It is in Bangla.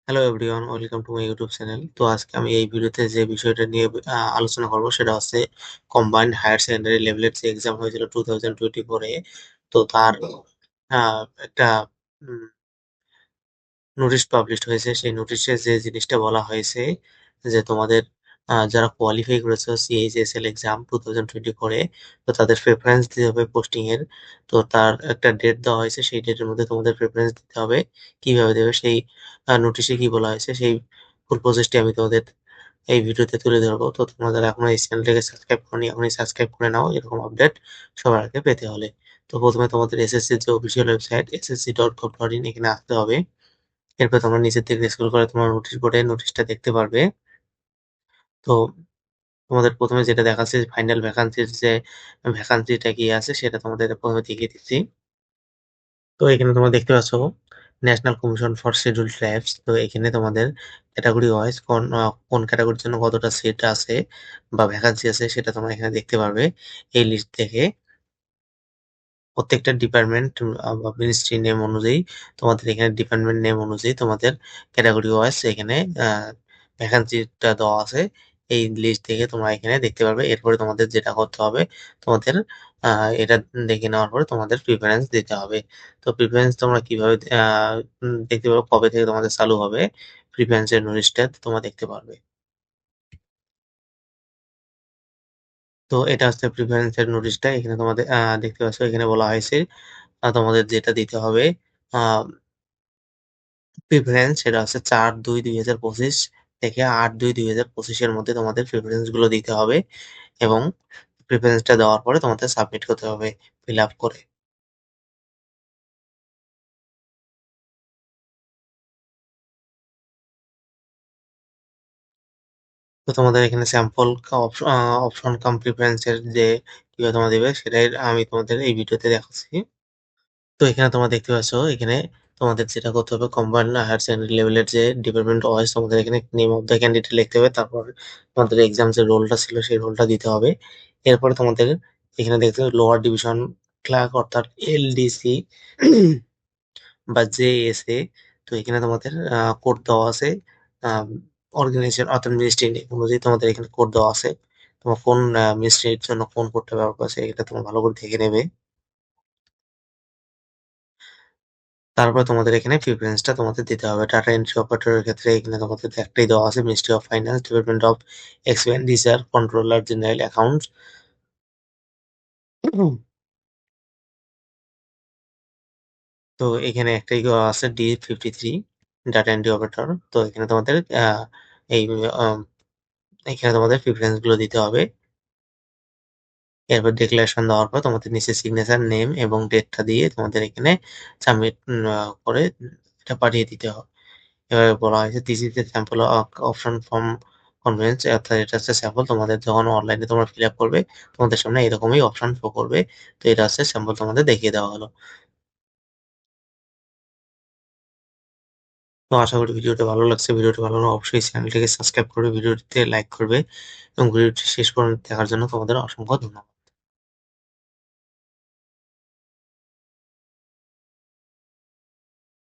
Hello everyone, welcome to my YouTube channel. তো আজকে আমি এই ভিডিওতে যে বিষয়টা নিয়ে আলোচনা করব সেটা হচ্ছে কম্বাইন্ড হায়ার সেকেন্ডারি লেভেলের যে এক্সাম হয়েছিল 2024-এ। তো তার একটা নোটিশ পাবলিশড হয়েছে। সেই নোটিশে যে জিনিসটা বলা হয়েছে যে তোমাদের যারা কোয়ালিফাই করেছে সিএইচএসএল এক্সাম 2024-এ, তো তাদের প্রেফারেন্স দিতে হবে পোস্টিং এর। তো তার একটা ডেট দেওয়া হয়েছে, সেই ডেটের মধ্যে তোমাদের প্রেফারেন্স দিতে হবে। কিভাবে দেবে সেই নোটিশে কি বলা হয়েছে সেই ফুল প্রসেসটি আমি তোমাদের এই ভিডিওতে তুলে ধরবো। তো তোমাদের এখনো এই চ্যানেলটাকে সাবস্ক্রাইব করনি, এখনই সাবস্ক্রাইব করে নাও এরকম আপডেট সবার আগে পেতে হলে। তো প্রথমে তোমাদের এসএসসির যে অফিসিয়াল ওয়েবসাইট ssc.gov.in, এখানে আসতে হবে। এরপর তোমরা নিচের দিকে স্ক্রল করে তোমার নোটিশ বোর্ডে নোটিশটা দেখতে পারবে। তো তোমাদের প্রথমে যেটা দেখাচ্ছে ফাইনাল ভ্যাকান্সির যে ভ্যাকান্সিটা কি আছে সেটা তোমাদের প্রথমে দেখিয়ে দিচ্ছি। তো এখানে তোমরা দেখতে পাচ্ছ national commission for scheduled tribes. তো এখানে তোমাদের ক্যাটাগরি ওয়াইজ কোন ক্যাটাগরির জন্য কতটা সিট আছে বা ভ্যাকান্সি আছে সেটা তোমরা এখানে দেখতে পারবে এই লিস্ট থেকে। প্রত্যেকটা ডিপার্টমেন্ট বা মিনিস্ট্রি নেম অনুযায়ী তোমাদের এখানে ডিপার্টমেন্ট নেম অনুযায়ী তোমাদের ক্যাটাগরি ওয়াইজ এখানে ভ্যাকান্সিটা দেওয়া আছে। এই লিস্ট থেকে তোমরা এখানে দেখতে পারবে। এরপরে তোমাদের যেটা করতে হবে, তোমাদের এটা দেখে নেওয়ার পরে তোমাদের প্রিফারেন্স দিতে হবে। তো প্রিফারেন্স তোমরা কিভাবে দেখতে পারবে, কবে থেকে তোমাদের চালু হবে প্রিফারেন্সের নোটিশটা তোমরা দেখতে পারবে। তো এটা হচ্ছে প্রিফারেন্সের নোটিশটা। এখানে তোমাদের দেখতে পাচ্ছ এখানে বলা হয়েছে তোমাদের যেটা দিতে হবে প্রিফারেন্স, সেটা হচ্ছে 4/2/2025 থেকে 8/2/2025-এর মধ্যে তোমাদের প্রিফারেন্স গুলো দিতে হবে। এবং প্রিফারেন্সটা দেওয়ার পরে তোমাদের সাবমিট করতে হবে ফিল আপ করে। তো তোমাদের এখানে স্যাম্পল অপশন কাম প্রিফারেন্সের যে কিভাবে তোমরা দেবে সেটাই আমি তোমাদের এই ভিডিওতে দেখাচ্ছি। তো এখানে তোমরা দেখতে পাচ্ছ এখানে তোমাদের যেটা করতে হবে, কম্বাইন্ড হায়ার সেকেন্ডারি লেভেলের যে ডিপার্টমেন্ট ওয়াইজ তোমাদের এখানে নেম অফ দ্য ক্যান্ডিডেট লিখতে হবে। তারপর তোমাদের এক্সাম যে রোলটা ছিল সেই রোলটা দিতে হবে। এরপরে তোমাদের এখানে দেখতে হবে লোয়ার ডিভিশন ক্লার্ক অর্থাৎ এলডিসি বা জেএসএ। তো এখানে তোমাদের কোড দেওয়া আছে অর্গানাইজেশন অর্থাৎ মিনিস্ট্রি অনুযায়ী তোমাদের এখানে কোড দেওয়া আছে। তোমার কোন মিনিস্ট্রির জন্য কোন কোডটা ব্যবহার করছে এটা তোমরা ভালো করে দেখে নেবে। তারপর তোমাদের এখানে প্রিফারেন্সটা তোমাদের দিতে হবে। ডাটা এন্ট্রি অপারেটরের ক্ষেত্রে এখানে তোমাদের একটাই দেওয়া আছে, ministry of finance, department of expenditure controller general accounts. তো এখানে একটাই আছে D53 ডাটা এন্ট্রি অপারেটর। তো এখানে তোমাদের এই আহ, এখানে তোমাদের প্রিফারেন্স গুলো দিতে হবে। এরপর ডিক্লারেশন দেওয়ার পর তোমাদের নিচে সিগনেচার নেম এবং ডেটটা দিয়ে তোমাদের এখানে সাবমিট করে এটা পাঠিয়ে দিতে হবে। এভাবে বলা হয়েছে this is a sample option from convince, অর্থাৎ এটা হচ্ছে স্যাম্পল। তোমাদের যখন অনলাইনে তোমরা ফিল আপ করবে তোমাদের সামনে এরকমই অপশন শো করবে। তো এটা হচ্ছে স্যাম্পল তোমাদের দেখিয়ে দেওয়া হলো। তো আশা করি ভিডিওটা ভালো লাগছে। ভিডিওটা ভালো লাগলে অবশ্যই চ্যানেলটিকে সাবস্ক্রাইব করবে, ভিডিওটিতে লাইক করবে এবং ভিডিওটি শেষ পর্যন্ত দেখার জন্য তোমাদের অসংখ্য ধন্যবাদ।